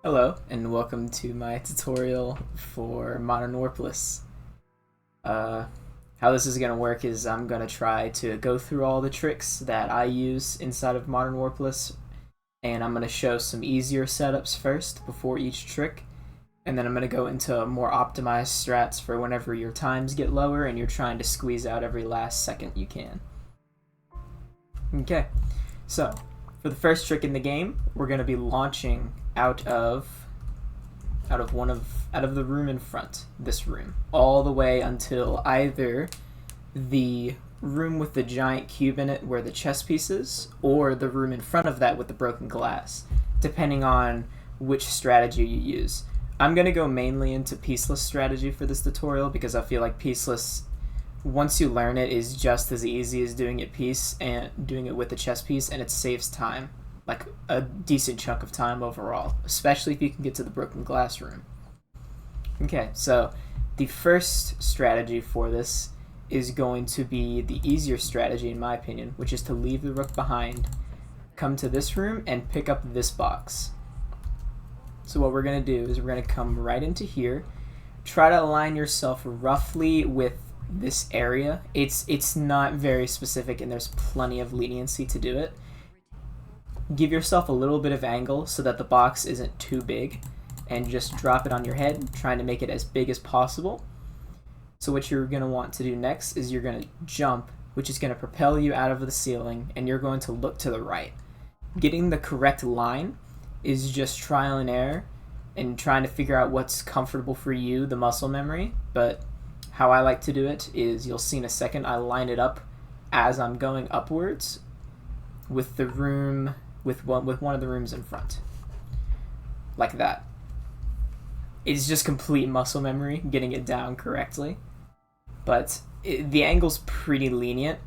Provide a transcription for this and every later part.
Hello, and welcome to my tutorial for Modern Warpless. How this is going to work is I'm going to try to go through all the tricks that I use inside of Modern Warpless, and I'm going to show some easier setups first before each trick, and then I'm going to go into more optimized strats for whenever your times get lower and you're trying to squeeze out every last second you can. Okay, so for the first trick in the game, we're going to be launching out of the room in front, this room, all the way until either the room with the giant cube in it where the chess piece is, or the room in front of that with the broken glass, depending on which strategy you use. I'm going to go mainly into pieceless strategy for this tutorial because I feel like pieceless, once you learn it, is just as easy as doing it piece and doing it with the chess piece, and it saves time. Like a decent chunk of time overall, especially if you can get to the broken glass room. Okay, so the first strategy for this is going to be the easier strategy in my opinion, which is to leave the rook behind, come to this room, and pick up this box. So what we're going to do is we're going to come right into here, try to align yourself roughly with this area. It's not very specific and there's plenty of leniency to do it. Give yourself a little bit of angle so that the box isn't too big, and just drop it on your head, trying to make it as big as possible. So what you're going to want to do next is you're going to jump, which is going to propel you out of the ceiling, and you're going to look to the right. Getting the correct line is just trial and error and trying to figure out what's comfortable for you, the muscle memory, but how I like to do it is, you'll see in a second, I line it up as I'm going upwards with the room, with one of the rooms in front, like that. It's just complete muscle memory getting it down correctly, but the angle's pretty lenient.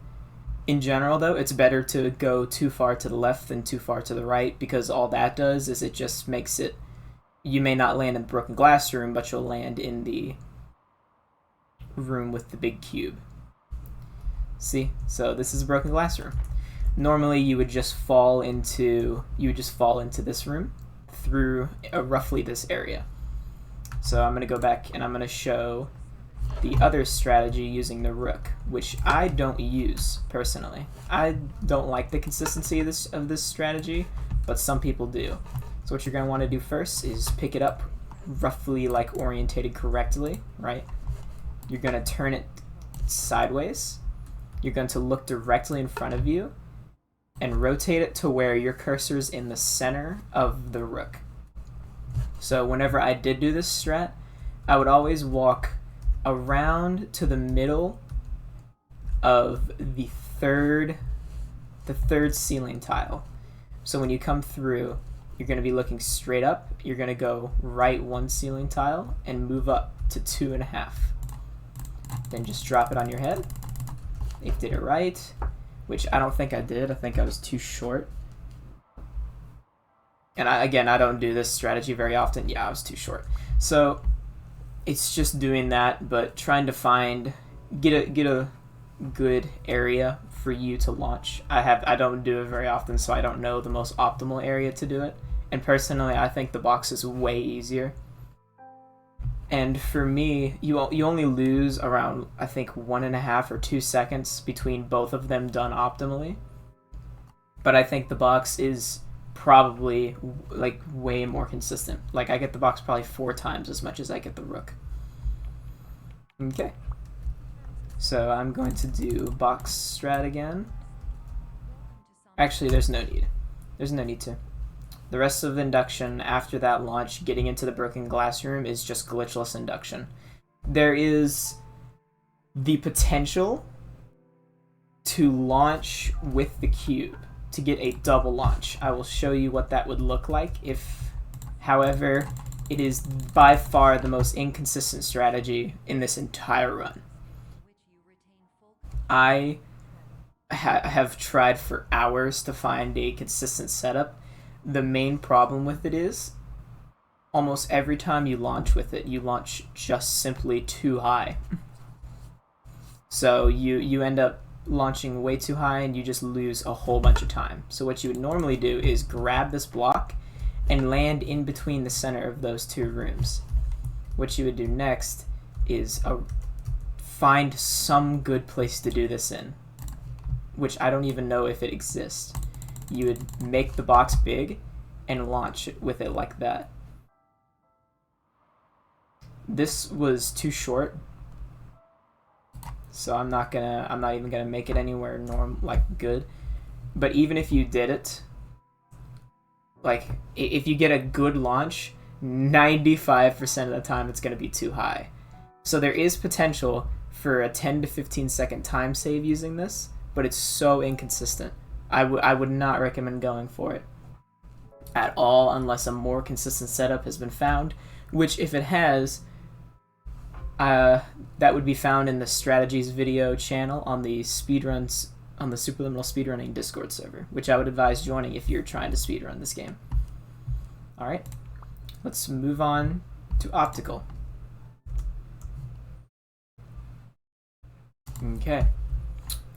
In general though, it's better to go too far to the left than too far to the right, because all that does is it just makes it, you may not land in the broken glass room, but you'll land in the room with the big cube. See, so this is a broken glass room. Normally you would just fall into this room through roughly this area. So I'm going to go back and I'm going to show the other strategy using the rook, which I don't use personally. I don't like the consistency of this strategy, but some people do. So what you're going to want to do first is pick it up roughly like orientated correctly, right? You're going to turn it sideways. You're going to look directly in front of you and rotate it to where your cursor's in the center of the rook. So whenever I did do this strat, I would always walk around to the middle of the third ceiling tile. So when you come through, you're going to be looking straight up. You're going to go right one ceiling tile and move up to 2.5. Then just drop it on your head. You did it right, which I don't think I did. I think I was too short. And I don't do this strategy very often. Yeah, I was too short. So it's just doing that, but trying to get a good area for you to launch. I don't do it very often, so I don't know the most optimal area to do it. And personally, I think the box is way easier. And for me, you only lose around, I think, 1.5 or 2 seconds between both of them done optimally. But I think the box is probably like way more consistent. Like I get the box probably 4 times as much as I get the rook. Okay. So I'm going to do box strat again. Actually, there's no need. There's no need to. The rest of induction after that launch, getting into the broken glass room, is just glitchless induction. There is the potential to launch with the cube, to get a double launch. I will show you what that would look like however, it is by far the most inconsistent strategy in this entire run. I have tried for hours to find a consistent setup. The main problem with it is almost every time you launch with it, you launch just simply too high. So you end up launching way too high and you just lose a whole bunch of time. So what you would normally do is grab this block and land in between the center of those two rooms. What you would do next is find some good place to do this in, which I don't even know if it exists. You would make the box big and launch it with it like that. This was too short, so I'm not even gonna make it anywhere good. But even if you did it, like if you get a good launch, 95% of the time it's gonna be too high. So there is potential for a 10 to 15 second time save using this, but it's so inconsistent. I would not recommend going for it at all unless a more consistent setup has been found, which if it has, that would be found in the strategies video channel on the speedruns, on the Superliminal speedrunning Discord server, which I would advise joining if you're trying to speedrun this game. Alright, let's move on to Optical. Okay.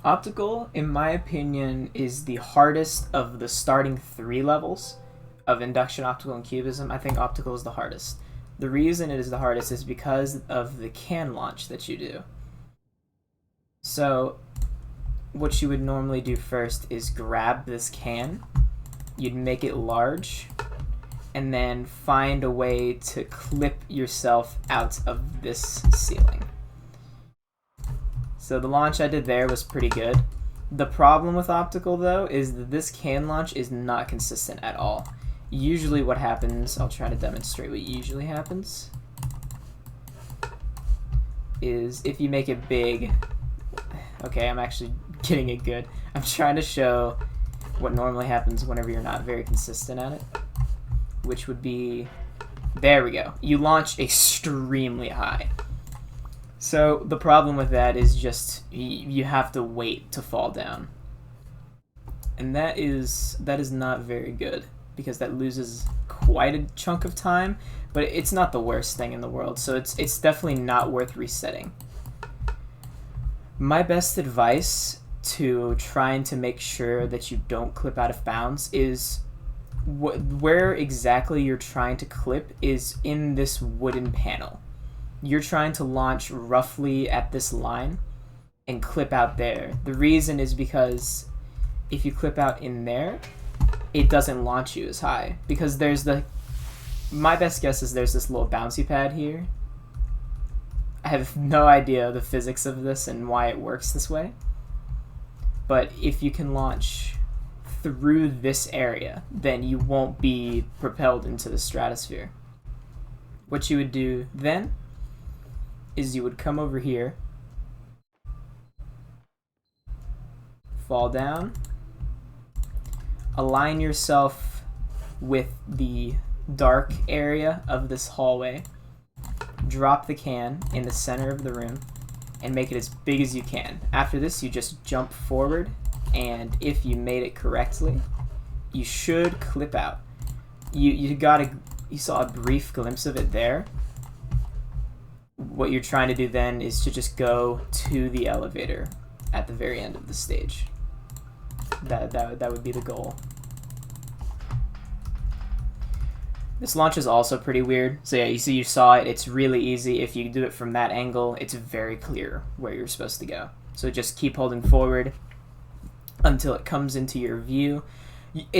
Optical, in my opinion, is the hardest of the starting 3 levels of Induction, Optical, and Cubism. I think Optical is the hardest. The reason it is the hardest is because of the can launch that you do. So, what you would normally do first is grab this can, you'd make it large, and then find a way to clip yourself out of this ceiling. So the launch I did there was pretty good. The problem with Optical, though, is that this can launch is not consistent at all. Usually what happens, I'll try to demonstrate what usually happens, is if you make it big, okay, I'm actually getting it good. I'm trying to show what normally happens whenever you're not very consistent at it, which would be, there we go. You launch extremely high. So the problem with that is just you have to wait to fall down. And that is not very good, because that loses quite a chunk of time, but it's not the worst thing in the world, so it's definitely not worth resetting. My best advice to trying to make sure that you don't clip out of bounds is where exactly you're trying to clip is in this wooden panel. You're trying to launch roughly at this line and clip out there. The reason is because if you clip out in there, it doesn't launch you as high, because my best guess is there's this little bouncy pad here. I have no idea the physics of this and why it works this way, but if you can launch through this area, then you won't be propelled into the stratosphere. What you would do then is you would come over here, fall down, align yourself with the dark area of this hallway, drop the can in the center of the room, and make it as big as you can. After this, you just jump forward, and if you made it correctly, you should clip out. You saw a brief glimpse of it there. What you're trying to do then is to just go to the elevator at the very end of the stage. That would be the goal. This launch is also pretty weird. So yeah, you saw it. It's really easy. If you do it from that angle, it's very clear where you're supposed to go. So just keep holding forward until it comes into your view.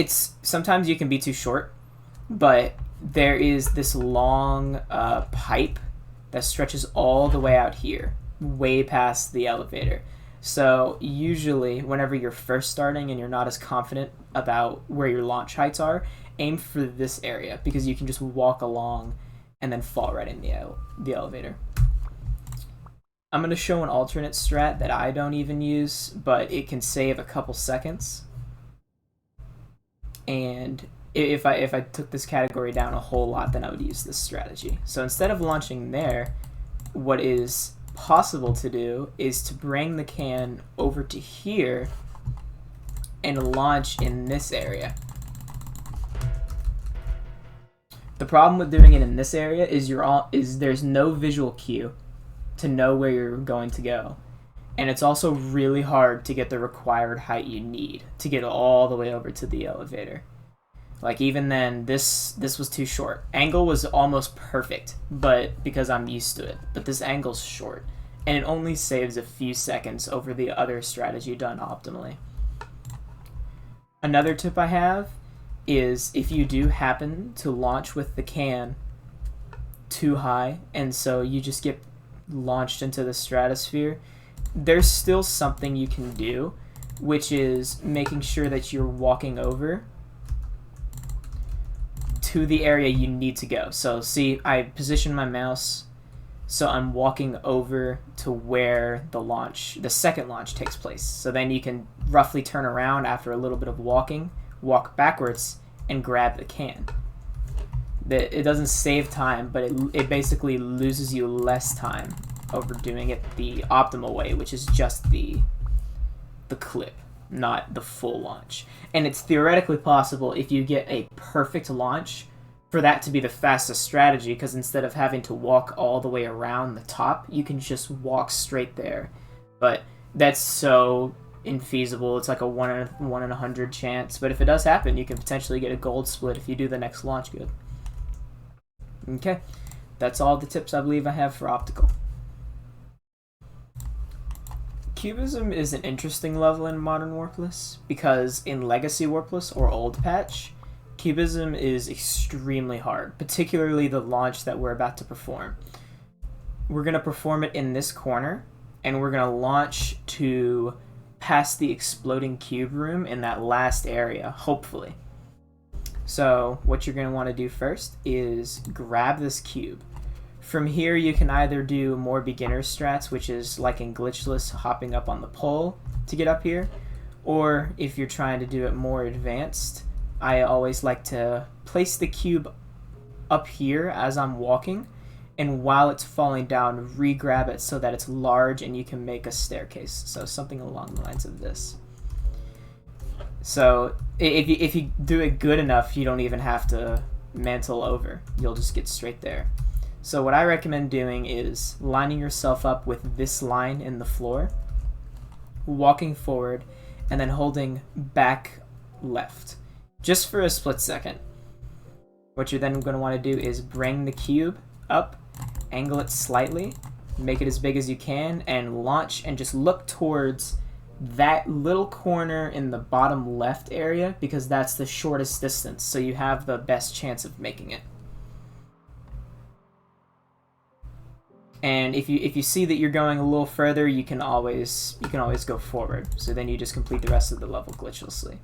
Sometimes you can be too short, but there is this long pipe that stretches all the way out here, way past the elevator. So usually whenever you're first starting and you're not as confident about where your launch heights are, aim for this area, because you can just walk along and then fall right in the elevator. I'm going to show an alternate strat that I don't even use, but it can save a couple seconds. And if I took this category down a whole lot, then I would use this strategy. So instead of launching there, what is possible to do is to bring the can over to here and launch in this area. The problem with doing it in this area is there's no visual cue to know where you're going to go. And it's also really hard to get the required height you need to get all the way over to the elevator. Like even then, this was too short. Angle was almost perfect, but because I'm used to it. But this angle's short, and it only saves a few seconds over the other strategy done optimally. Another tip I have is if you do happen to launch with the can too high, and so you just get launched into the stratosphere, there's still something you can do, which is making sure that you're walking over to the area you need to go. So see, I position my mouse so I'm walking over to where the second launch takes place. So then you can roughly turn around after a little bit of walking, walk backwards, and grab the can. It doesn't save time, but it basically loses you less time over doing it the optimal way, which is just the clip, not the full launch. And it's theoretically possible if you get a perfect launch for that to be the fastest strategy, because instead of having to walk all the way around the top, you can just walk straight there. But that's so infeasible. It's like a 1 in 100 chance. But if it does happen, you can potentially get a gold split if you do the next launch good. Okay, that's all the tips I believe I have for Optical. Cubism is an interesting level in Modern Warpless, because in Legacy Warpless or Old Patch, Cubism is extremely hard, particularly the launch that we're about to perform. We're going to perform it in this corner, and we're going to launch to past the exploding cube room in that last area, hopefully. So what you're going to want to do first is grab this cube. From here, you can either do more beginner strats, which is like in Glitchless, hopping up on the pole to get up here, or if you're trying to do it more advanced, I always like to place the cube up here as I'm walking, and while it's falling down, re-grab it so that it's large and you can make a staircase. So something along the lines of this. So if you do it good enough, you don't even have to mantle over. You'll just get straight there. So what I recommend doing is lining yourself up with this line in the floor, walking forward, and then holding back left, just for a split second. What you're then going to want to do is bring the cube up, angle it slightly, make it as big as you can, and launch, and just look towards that little corner in the bottom left area, because that's the shortest distance, so you have the best chance of making it. And if you see that you're going a little further, you can always go forward. So then you just complete the rest of the level glitchlessly.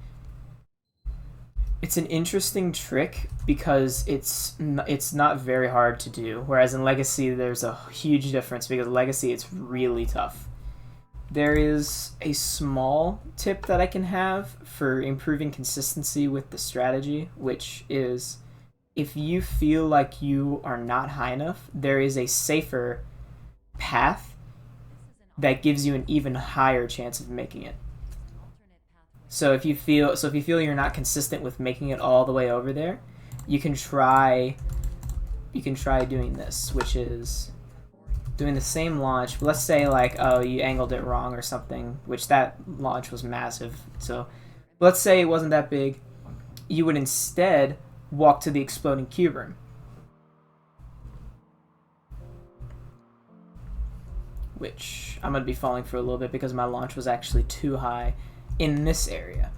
It's an interesting trick because it's not very hard to do, whereas in Legacy there's a huge difference, because Legacy it's really tough. There is a small tip that I can have for improving consistency with the strategy, which is if you feel like you are not high enough, there is a safer path that gives you an even higher chance of making it. So if you feel you're not consistent with making it all the way over there, you can try doing this, which is doing the same launch. But let's say like, oh, you angled it wrong or something, which that launch was massive. So let's say it wasn't that big. You would instead walk to the exploding cube room, which I'm going to be falling for a little bit because my launch was actually too high in this area.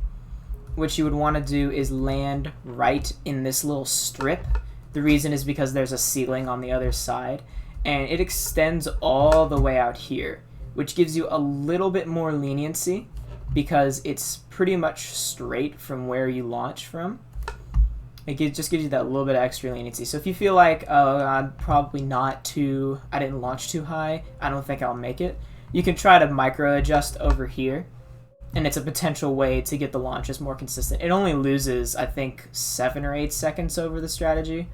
What you would want to do is land right in this little strip. The reason is because there's a ceiling on the other side, and it extends all the way out here, which gives you a little bit more leniency because it's pretty much straight from where you launch from. It just gives you that little bit of extra leniency. So if you feel like, oh, I didn't launch too high, I don't think I'll make it, you can try to micro adjust over here, and it's a potential way to get the launches more consistent. It only loses, I think, 7 or 8 seconds over the strategy,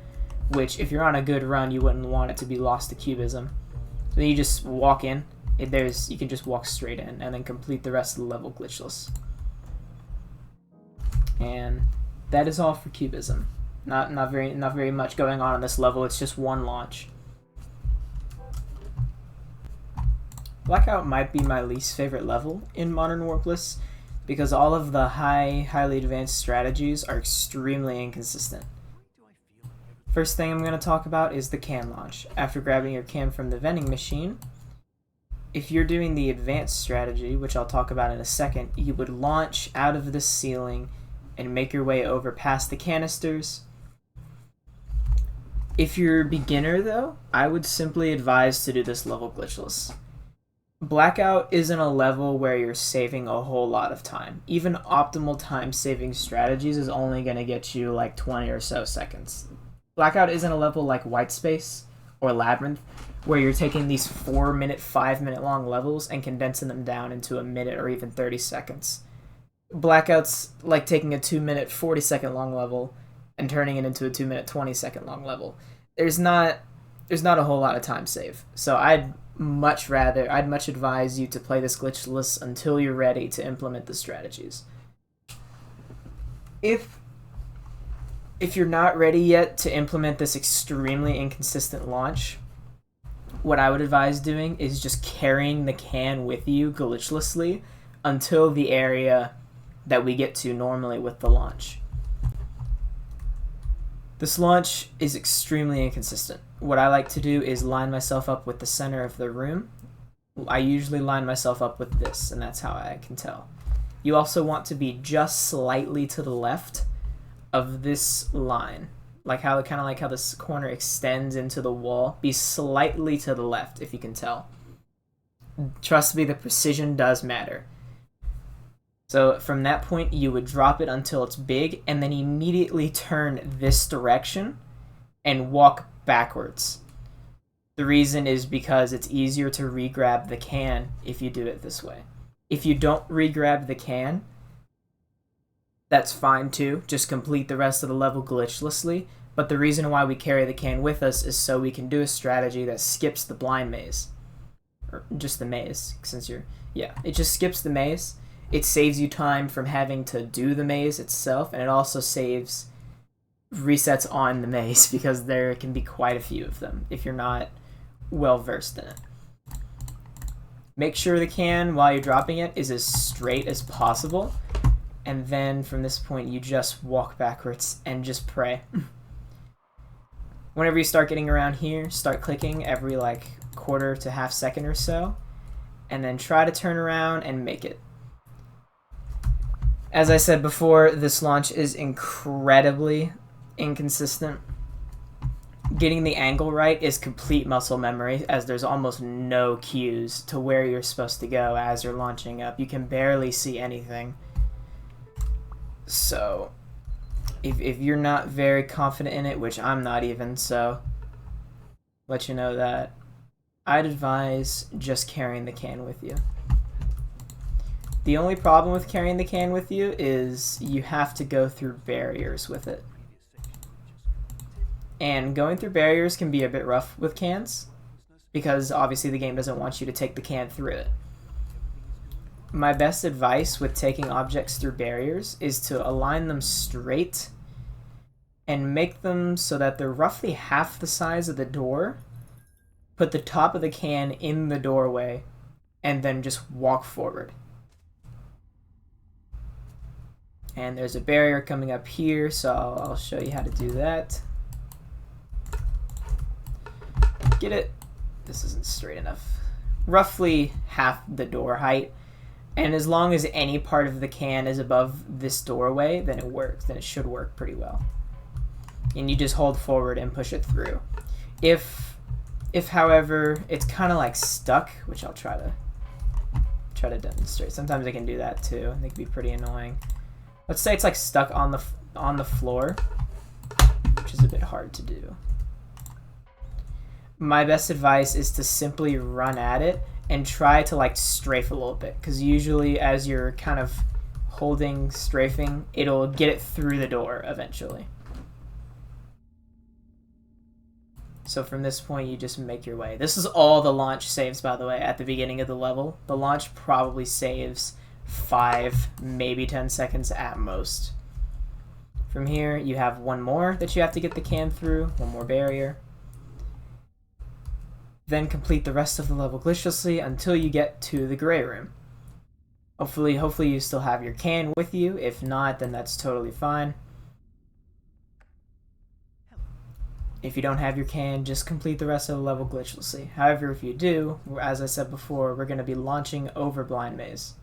which if you're on a good run, you wouldn't want it to be lost to Cubism. So then you just walk in. You can just walk straight in and then complete the rest of the level glitchless. And that is all for Cubism. Not very much going on this level. It's just one launch. Blackout might be my least favorite level in Modern Warpless, because all of the highly advanced strategies are extremely inconsistent. First thing I'm going to talk about is the can launch. After grabbing your can from the vending machine, if you're doing the advanced strategy, which I'll talk about in a second, you would launch out of the ceiling and make your way over past the canisters. If you're a beginner though, I would simply advise to do this level glitchless. Blackout isn't a level where you're saving a whole lot of time. Even optimal time saving strategies is only going to get you like 20 or so seconds. Blackout isn't a level like Whitespace or Labyrinth, where you're taking these 4-minute, 5-minute long levels and condensing them down into a minute or even 30 seconds. Blackout's like taking a 2-minute, 40-second long level and turning it into a 2-minute, 20-second long level. There's not a whole lot of time save. So I'd much advise you to play this glitchless until you're ready to implement the strategies. If you're not ready yet to implement this extremely inconsistent launch, what I would advise doing is just carrying the can with you glitchlessly until the area that we get to normally with the launch. This launch is extremely inconsistent. What I like to do is line myself up with the center of the room. I usually line myself up with this, and that's how I can tell. You also want to be just slightly to the left of this line, like how this corner extends into the wall. Be slightly to the left if you can tell. Trust me, the precision does matter. So from that point, you would drop it until it's big, and then immediately turn this direction and walk backwards. The reason is because it's easier to re-grab the can if you do it this way. If you don't re-grab the can, that's fine too. Just complete the rest of the level glitchlessly. But the reason why we carry the can with us is so we can do a strategy that skips the blind maze. Or just the maze, it just skips the maze. It saves you time from having to do the maze itself, and it also saves resets on the maze because there can be quite a few of them if you're not well versed in it. Make sure the can, while you're dropping it, is as straight as possible. And then from this point, you just walk backwards and just pray. Whenever you start getting around here, start clicking every like quarter to half second or so, and then try to turn around and make it. As I said before, this launch is incredibly inconsistent. Getting the angle right is complete muscle memory, as there's almost no cues to where you're supposed to go as you're launching up. You can barely see anything. So, if you're not very confident in it, which I'm not even, so let you know that, I'd advise just carrying the can with you. The only problem with carrying the can with you is you have to go through barriers with it. And going through barriers can be a bit rough with cans, because obviously the game doesn't want you to take the can through it. My best advice with taking objects through barriers is to align them straight and make them so that they're roughly half the size of the door. Put the top of the can in the doorway and then just walk forward. And there's a barrier coming up here, so I'll show you how to do that. Get it? This isn't straight enough. Roughly half the door height. And as long as any part of the can is above this doorway, then it works. Then it should work pretty well. And you just hold forward and push it through. If however, it's kind of like stuck, which I'll try to demonstrate. Sometimes I can do that too. They can be pretty annoying. Let's say it's like stuck on the floor, which is a bit hard to do. My best advice is to simply run at it and try to like strafe a little bit, because usually as you're kind of strafing, it'll get it through the door eventually. So from this point, you just make your way. This is all the launch saves, by the way, at the beginning of the level. The launch probably saves 5, maybe 10 seconds at most. From here, you have one more that you have to get the can through, one more barrier. Then complete the rest of the level glitchlessly until you get to the gray room. Hopefully you still have your can with you. If not, then that's totally fine. If you don't have your can, just complete the rest of the level glitchlessly. However, if you do, as I said before, we're going to be launching over Blind Maze.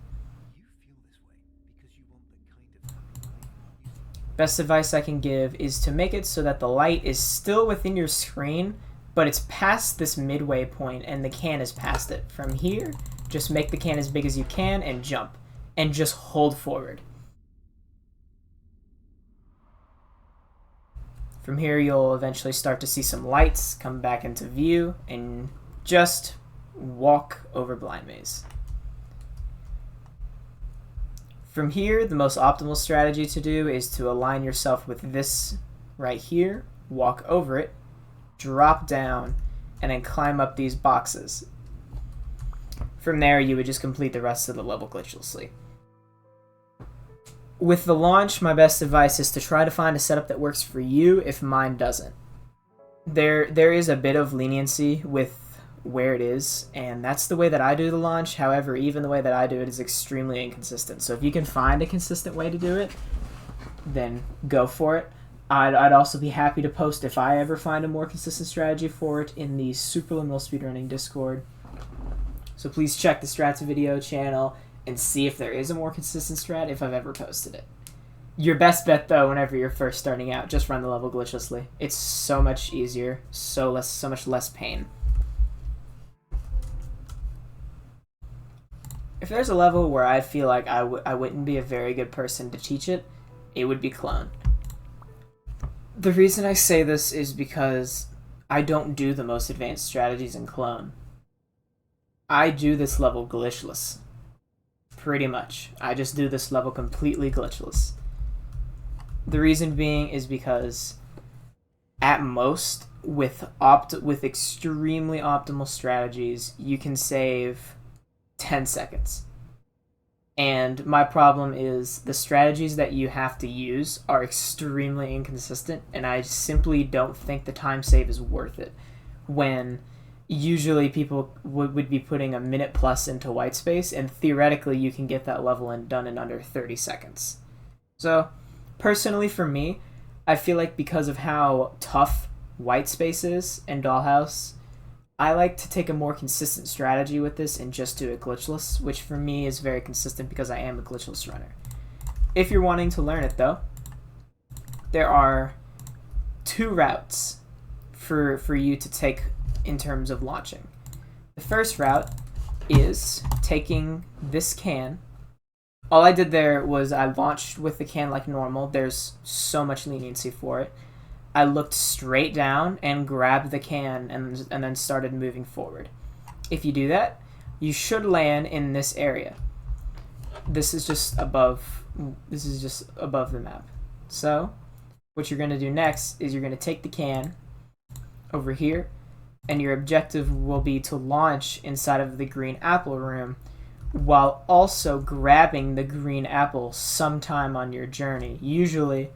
Best advice I can give is to make it so that the light is still within your screen, but it's past this midway point and the can is past it. From here, just make the can as big as you can and jump. And just hold forward. From here, you'll eventually start to see some lights come back into view and just walk over Blind Maze. From here, the most optimal strategy to do is to align yourself with this right here, walk over it, drop down, and then climb up these boxes. From there, you would just complete the rest of the level glitchlessly. With the launch, my best advice is to try to find a setup that works for you if mine doesn't. There is a bit of leniency with where it is, and that's the way that I do the launch. However, even the way that I do it is extremely inconsistent. So if you can find a consistent way to do it, then go for it. I'd also be happy to post if I ever find a more consistent strategy for it in the Superliminal Speedrunning Discord. So please check the strats video channel and see if there is a more consistent strat if I've ever posted it. Your best bet, though, whenever you're first starting out, just run the level glitchlessly. It's so much easier, so much less pain. If there's a level where I feel like I wouldn't be a very good person to teach it, it would be Clone. The reason I say this is because I don't do the most advanced strategies in Clone. I do this level glitchless. Pretty much. I just do this level completely glitchless. The reason being is because at most, with extremely optimal strategies, you can save 10 seconds. And my problem is the strategies that you have to use are extremely inconsistent, and I simply don't think the time save is worth it. When usually people would be putting a minute plus into Whitespace, and theoretically you can get that level done in under 30 seconds. So, personally for me, I feel like because of how tough Whitespace is and Dollhouse, I like to take a more consistent strategy with this and just do it glitchless, which for me is very consistent because I am a glitchless runner. If you're wanting to learn it though, there are 2 routes for you to take in terms of launching. The first route is taking this can. All I did there was I launched with the can like normal. There's so much leniency for it. I looked straight down and grabbed the can and then started moving forward. If you do that, you should land in this area. This is just above the map. So, what you're going to do next is you're going to take the can over here, and your objective will be to launch inside of the green apple room while also grabbing the green apple sometime on your journey. Usually,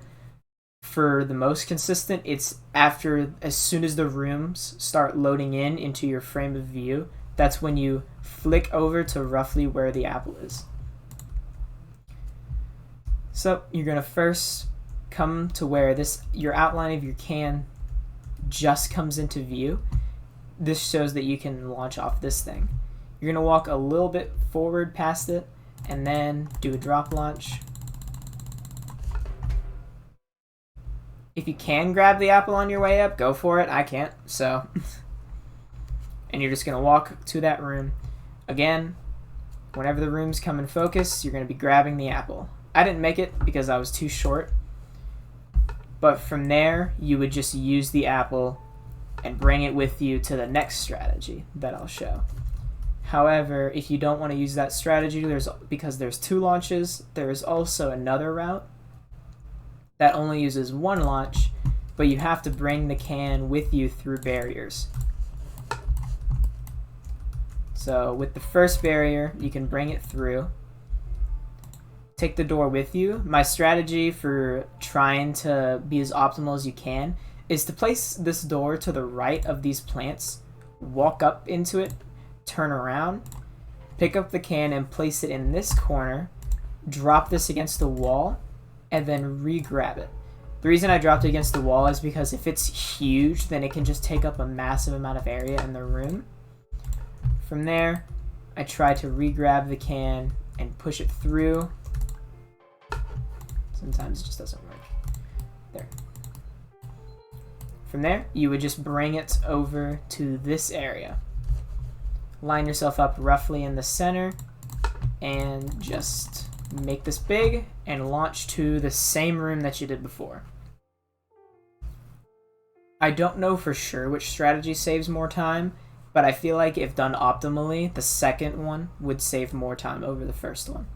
for the most consistent, it's as soon as the rooms start loading into your frame of view, that's when you flick over to roughly where the apple is. So you're going to first come to where your outline of your can just comes into view. This shows that you can launch off this thing. You're going to walk a little bit forward past it and then do a drop launch. If you can grab the apple on your way up, go for it. I can't, so. And you're just going to walk to that room. Again, whenever the rooms come in focus, you're going to be grabbing the apple. I didn't make it because I was too short. But from there, you would just use the apple and bring it with you to the next strategy that I'll show. However, if you don't want to use that strategy, because there's 2 launches, there's also another route that only uses 1 launch, but you have to bring the can with you through barriers. So with the first barrier, you can bring it through. Take the door with you. My strategy for trying to be as optimal as you can is to place this door to the right of these plants, walk up into it, turn around, pick up the can and place it in this corner, drop this against the wall, and then re-grab it. The reason I dropped it against the wall is because if it's huge, then it can just take up a massive amount of area in the room. From there, I try to re-grab the can and push it through. Sometimes it just doesn't work. There. From there, you would just bring it over to this area. Line yourself up roughly in the center and just make this big and launch to the same room that you did before. I don't know for sure which strategy saves more time, but I feel like if done optimally, the second one would save more time over the first one.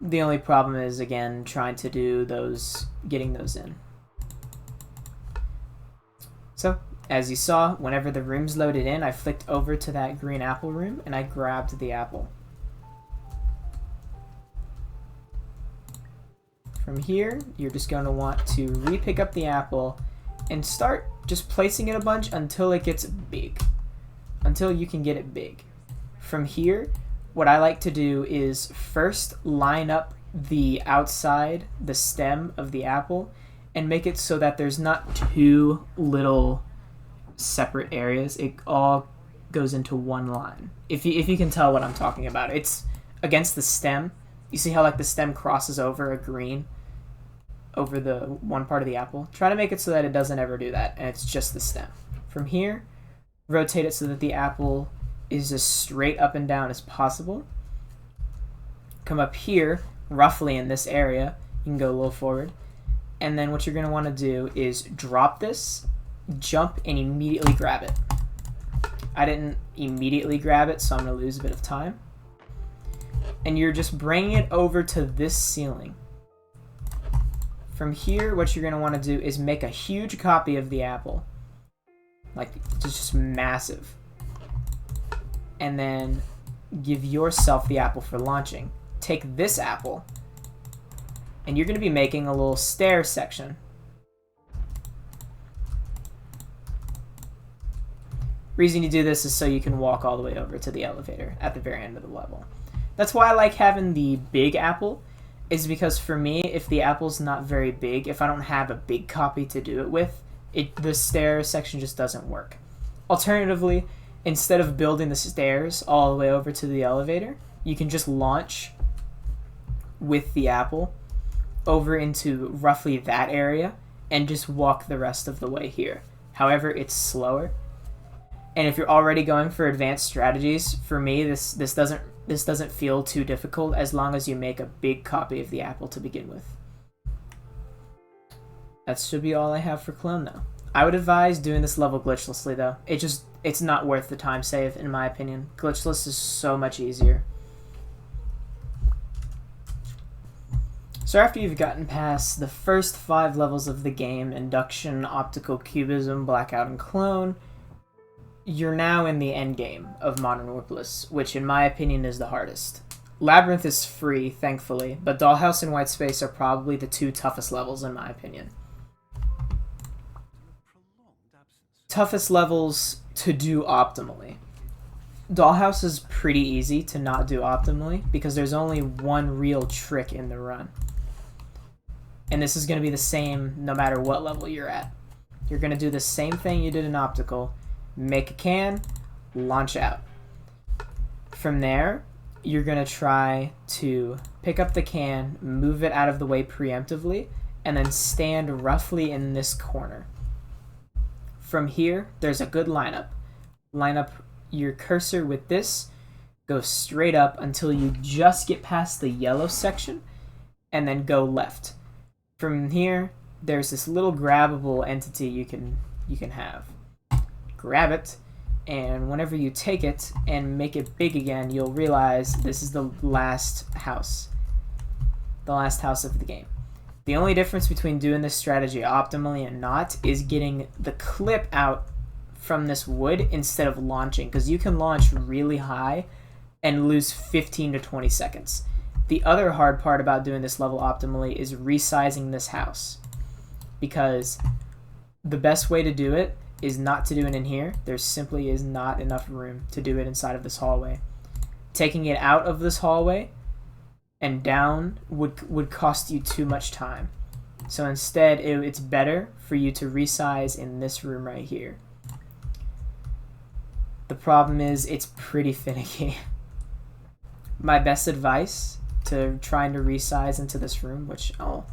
The only problem is, again, trying to do those, getting those in. So, as you saw, whenever the room's loaded in, I flicked over to that green apple room and I grabbed the apple. From here, you're just going to want to re-pick up the apple and start just placing it a bunch until it gets big. Until you can get it big. From here, what I like to do is first line up the outside, the stem of the apple, and make it so that there's not two little separate areas. It all goes into one line. If you can tell what I'm talking about. It's against the stem. You see how like the stem crosses over a green over the one part of the apple? Try to make it so that it doesn't ever do that, and it's just the stem. From here, rotate it so that the apple is as straight up and down as possible. Come up here, roughly in this area. You can go a little forward. And then what you're going to want to do is drop this, jump, and immediately grab it. I didn't immediately grab it, so I'm going to lose a bit of time. And you're just bringing it over to this ceiling. From here, what you're going to want to do is make a huge copy of the apple. Like, just massive. And then give yourself the apple for launching. Take this apple, and you're going to be making a little stair section. Reason you do this is so you can walk all the way over to the elevator at the very end of the level. That's why I like having the big apple, is because for me, if the apple's not very big, if I don't have a big copy to do it with, the stair section just doesn't work. Alternatively, instead of building the stairs all the way over to the elevator, you can just launch with the apple over into roughly that area and just walk the rest of the way here. However, it's slower. And if you're already going for advanced strategies, for me, this doesn't feel too difficult as long as you make a big copy of the apple to begin with. That should be all I have for clone though. I would advise doing this level glitchlessly though. It's not worth the time save in my opinion. Glitchless is so much easier. So after you've gotten past the first 5 levels of the game, Induction, Optical, Cubism, Blackout, and Clone, you're now in the end game of Modern Warpless, which in my opinion is the hardest. Labyrinth is free, thankfully, but Dollhouse and Whitespace are probably the 2 toughest levels in my opinion. Toughest levels to do optimally. Dollhouse is pretty easy to not do optimally because there's only one real trick in the run. And this is going to be the same no matter what level you're at. You're going to do the same thing you did in Optical. Make a can, launch out. From there, you're going to try to pick up the can, move it out of the way preemptively, and then stand roughly in this corner. From here, there's a good lineup. Line up your cursor with this, go straight up until you just get past the yellow section, and then go left. From here, there's this little grabbable entity you can have. Grab it, and whenever you take it and make it big again, you'll realize this is the last house. The last house of the game. The only difference between doing this strategy optimally and not is getting the clip out from this wood instead of launching, because you can launch really high and lose 15 to 20 seconds. The other hard part about doing this level optimally is resizing this house, because the best way to do it is not to do it in here. There simply is not enough room to do it inside of this hallway. Taking it out of this hallway and down would cost you too much time. So instead, it's better for you to resize in this room right here. The problem is it's pretty finicky. My best advice to trying to resize into this room, which I'll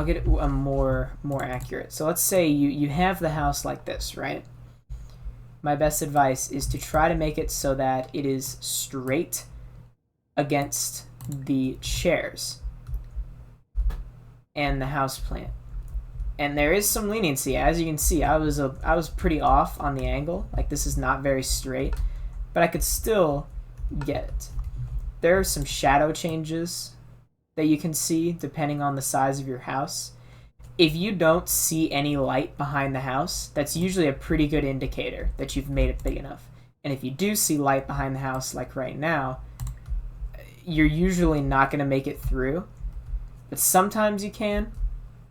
get it more accurate. So let's say you have the house like this, right? My best advice is to try to make it so that it is straight against the chairs and the house plant. And there is some leniency. As you can see, I was pretty off on the angle. Like, this is not very straight, but I could still get it. There are some shadow changes that you can see depending on the size of your house. If you don't see any light behind the house, that's usually a pretty good indicator that you've made it big enough. And if you do see light behind the house, like right now, you're usually not going to make it through. But sometimes you can.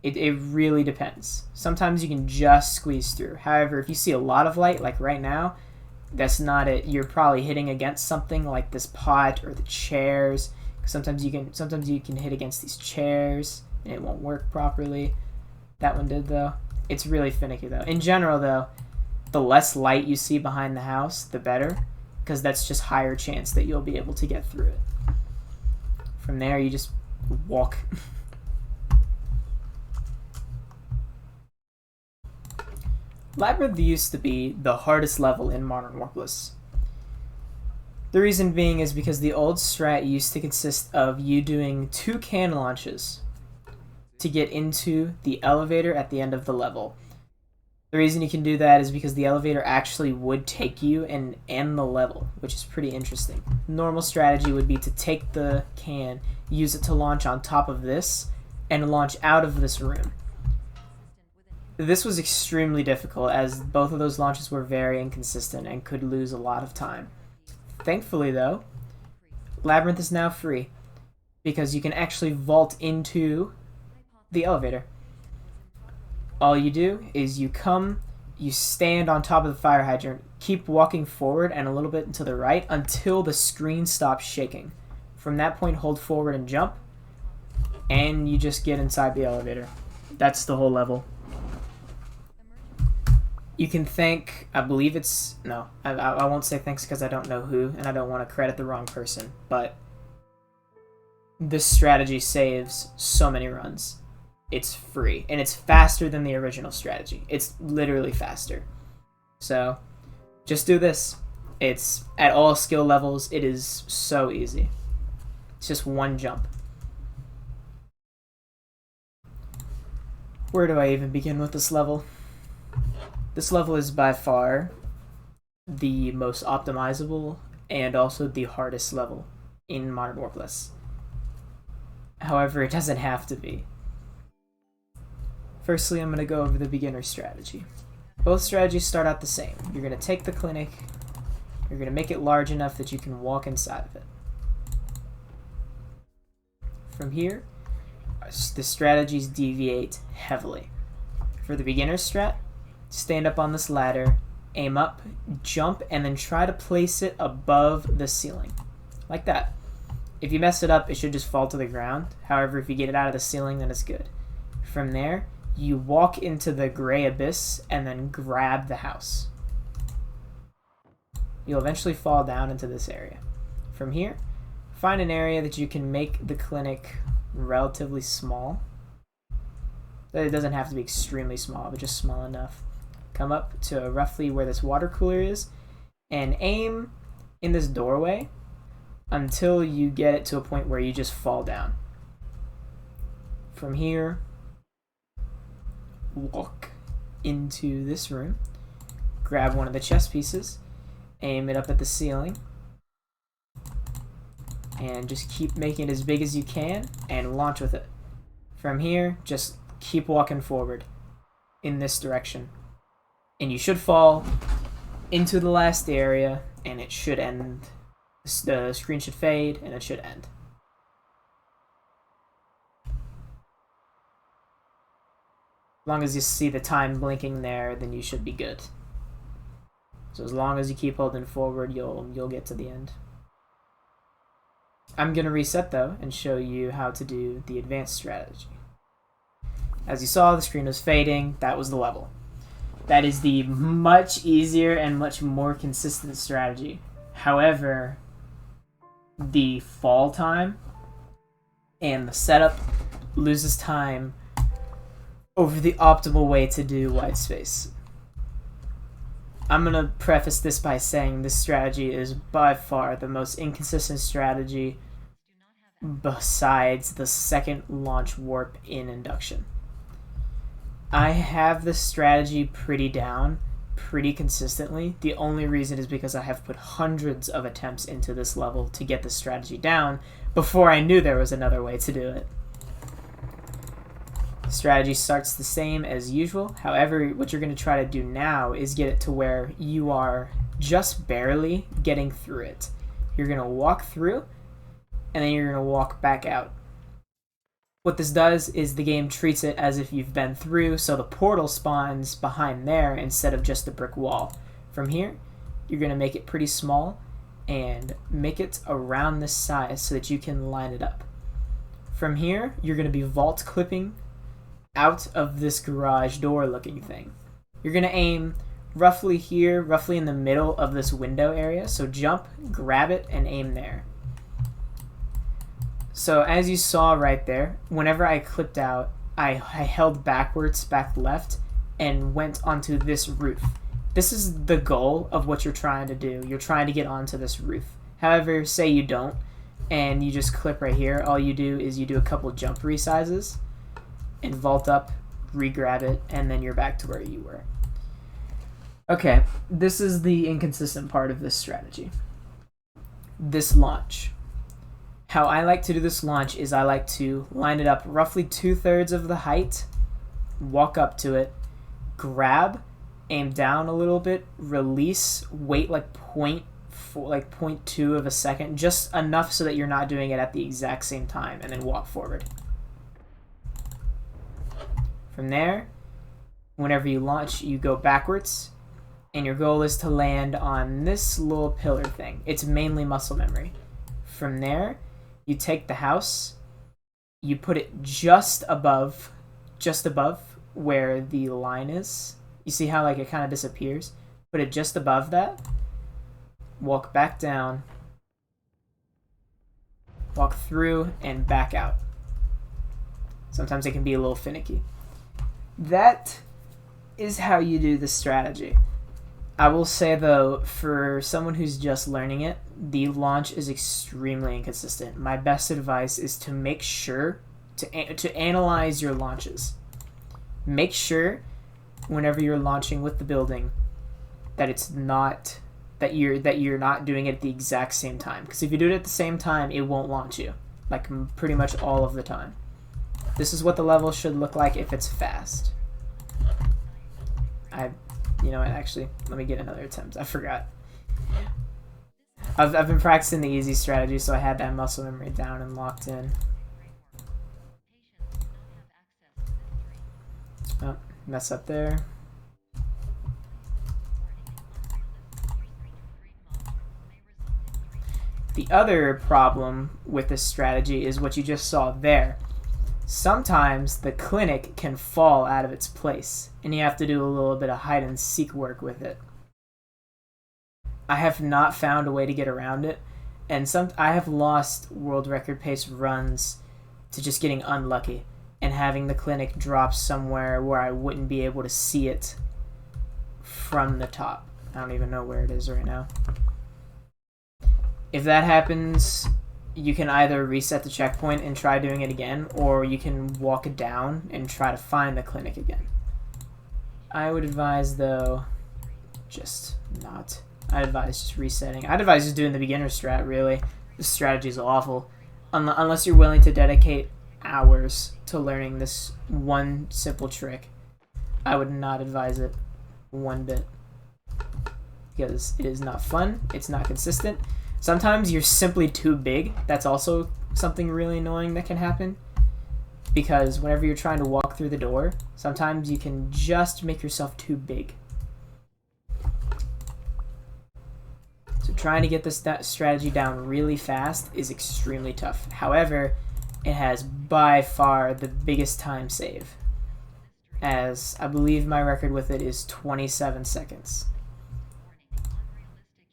It really depends. Sometimes you can just squeeze through. However, if you see a lot of light, like right now, that's not it. You're probably hitting against something like this pot or the chairs. Sometimes you can hit against these chairs and it won't work properly. That one did, though. It's really finicky, though. In general, though, the less light you see behind the house, the better, because that's just higher chance that you'll be able to get through it. From there, you just walk. Labyrinth used to be the hardest level in Modern Warpless. The reason being is because the old strat used to consist of you doing 2 can launches to get into the elevator at the end of the level. The reason you can do that is because the elevator actually would take you and end the level, which is pretty interesting. Normal strategy would be to take the can, use it to launch on top of this, and launch out of this room. This was extremely difficult as both of those launches were very inconsistent and could lose a lot of time. Thankfully, though, Labyrinth is now free because you can actually vault into the elevator. All you do is you stand on top of the fire hydrant, keep walking forward and a little bit to the right until the screen stops shaking. From that point, hold forward and jump, and you just get inside the elevator. That's the whole level. You can thank, I believe it's, no, I won't say thanks because I don't know who, and I don't want to credit the wrong person, but this strategy saves so many runs. It's free, and it's faster than the original strategy. It's literally faster. So, just do this. It's, at all skill levels, it is so easy. It's just one jump. Where do I even begin with this level? This level is by far the most optimizable and also the hardest level in Modern Warpless. However, it doesn't have to be. Firstly, I'm going to go over the beginner strategy. Both strategies start out the same. You're going to take the clinic, you're going to make it large enough that you can walk inside of it. From here, the strategies deviate heavily. For the beginner strat, stand up on this ladder, aim up, jump, and then try to place it above the ceiling. Like that. If you mess it up, it should just fall to the ground. However, if you get it out of the ceiling, then it's good. From there, you walk into the gray abyss and then grab the house. You'll eventually fall down into this area. From here, find an area that you can make the clinic relatively small. It doesn't have to be extremely small, but just small enough. Come up to roughly where this water cooler is and aim in this doorway until you get it to a point where you just fall down. From here, walk into this room, grab one of the chess pieces, aim it up at the ceiling, and just keep making it as big as you can and launch with it. From here, just keep walking forward in this direction. And you should fall into the last area, and it should end. The screen should fade, and it should end. As long as you see the time blinking there, then you should be good. So as long as you keep holding forward, you'll get to the end. I'm going to reset though and show you how to do the advanced strategy. As you saw, the screen was fading. That was the level. That is the much easier and much more consistent strategy. However, the fall time and the setup loses time over the optimal way to do Whitespace. I'm going to preface this by saying this strategy is by far the most inconsistent strategy besides the second launch warp in Induction. I have this strategy pretty down, pretty consistently. The only reason is because I have put hundreds of attempts into this level to get this strategy down before I knew there was another way to do it. The strategy starts the same as usual. However, what you're going to try to do now is get it to where you are just barely getting through it. You're going to walk through, and then you're going to walk back out. What this does is the game treats it as if you've been through, so the portal spawns behind there instead of just the brick wall. From here, you're going to make it pretty small and make it around this size so that you can line it up. From here, you're going to be vault clipping out of this garage door looking thing. You're going to aim roughly here, roughly in the middle of this window area, so jump, grab it, and aim there. So as you saw right there, whenever I clipped out, I held backwards, back left, and went onto this roof. This is the goal of what you're trying to do. You're trying to get onto this roof. However, say you don't, and you just clip right here, all you do is you do a couple jump resizes, and vault up, re-grab it, and then you're back to where you were. Okay, this is the inconsistent part of this strategy. This launch. How I like to do this launch is I like to line it up roughly 2/3 of the height, walk up to it, grab, aim down a little bit, release, wait like 0.2 of a second, just enough so that you're not doing it at the exact same time, and then walk forward. From there, whenever you launch, you go backwards, and your goal is to land on this little pillar thing. It's mainly muscle memory. From there, you take the house, you put it just above where the line is. You see how like it kind of disappears? Put it just above that, walk back down, walk through, and back out. Sometimes it can be a little finicky. That is how you do this strategy. I will say though, for someone who's just learning it, the launch is extremely inconsistent. My best advice is to make sure to analyze your launches. Make sure whenever you're launching with the building that it's not that you're not doing it at the exact same time. Because if you do it at the same time, it won't launch you, like pretty much all of the time. This is what the level should look like if it's fast. You know what, actually, let me get another attempt. I forgot. I've been practicing the easy strategy, so I had that muscle memory down and locked in. Oh, mess up there. The other problem with this strategy is what you just saw there. Sometimes the clinic can fall out of its place, and you have to do a little bit of hide and seek work with it. I have not found a way to get around it, and I have lost world record pace runs to just getting unlucky and having the clinic drop somewhere where I wouldn't be able to see it from the top. I don't even know where it is right now. If that happens, you can either reset the checkpoint and try doing it again, or you can walk down and try to find the clinic again. I would advise, though, I'd advise just resetting. I'd advise just doing the beginner strat, really. This strategy is awful. Unless you're willing to dedicate hours to learning this one simple trick, I would not advise it one bit. Because it is not fun, it's not consistent. Sometimes you're simply too big. That's also something really annoying that can happen. Because whenever you're trying to walk through the door, sometimes you can just make yourself too big. So trying to get this strategy down really fast is extremely tough. However, it has by far the biggest time save, as I believe my record with it is 27 seconds,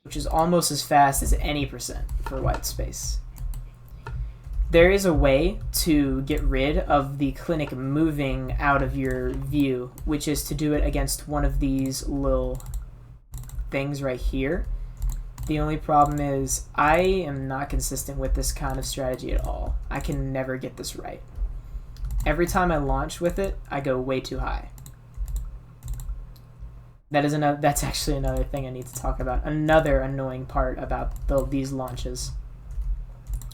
which is almost as fast as any percent for Whitespace. There is a way to get rid of the clinic moving out of your view, which is to do it against one of these little things right here. The only problem is I am not consistent with this kind of strategy at all. I can never get this right. Every time I launch with it, I go way too high. That's actually another thing I need to talk about. Another annoying part about these launches.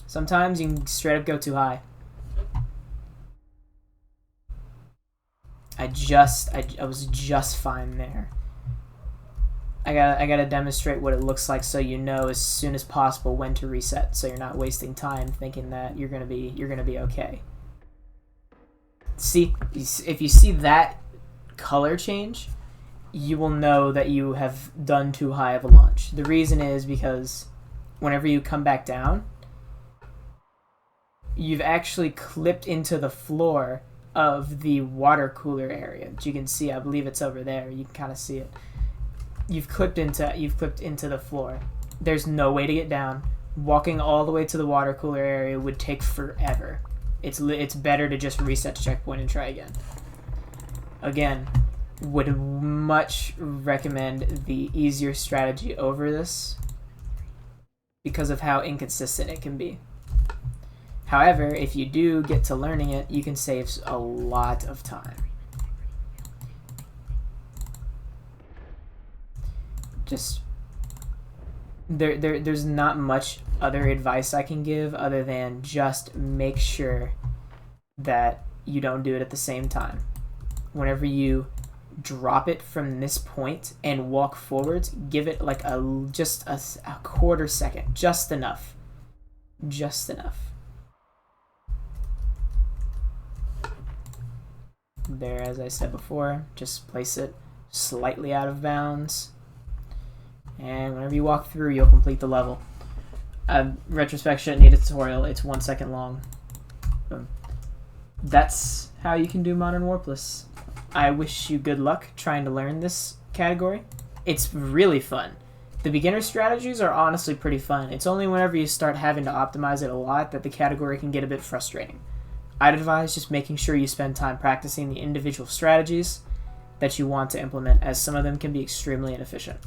Sometimes you can straight up go too high. I was just fine there. I gotta demonstrate what it looks like so you know as soon as possible when to reset, so you're not wasting time thinking that you're gonna be okay. See, if you see that color change, you will know that you have done too high of a launch. The reason is because whenever you come back down, you've actually clipped into the floor of the water cooler area. As you can see, I believe it's over there. You can kind of see it. You've clipped into the floor. There's no way to get down. Walking all the way to the water cooler area would take forever. It's better to just reset to checkpoint and try again. Again, would much recommend the easier strategy over this because of how inconsistent it can be. However, if you do get to learning it, you can save a lot of time. Just there's not much other advice I can give other than just make sure that you don't do it at the same time. Whenever you drop it from this point and walk forwards, give it like just a quarter second, just enough. There, as I said before, just place it slightly out of bounds. And whenever you walk through, you'll complete the level. Retrospect shouldn't need a tutorial. It's 1 second long. That's how you can do Modern Warpless. I wish you good luck trying to learn this category. It's really fun. The beginner strategies are honestly pretty fun. It's only whenever you start having to optimize it a lot that the category can get a bit frustrating. I'd advise just making sure you spend time practicing the individual strategies that you want to implement, as some of them can be extremely inefficient.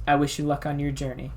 I wish you luck on your journey.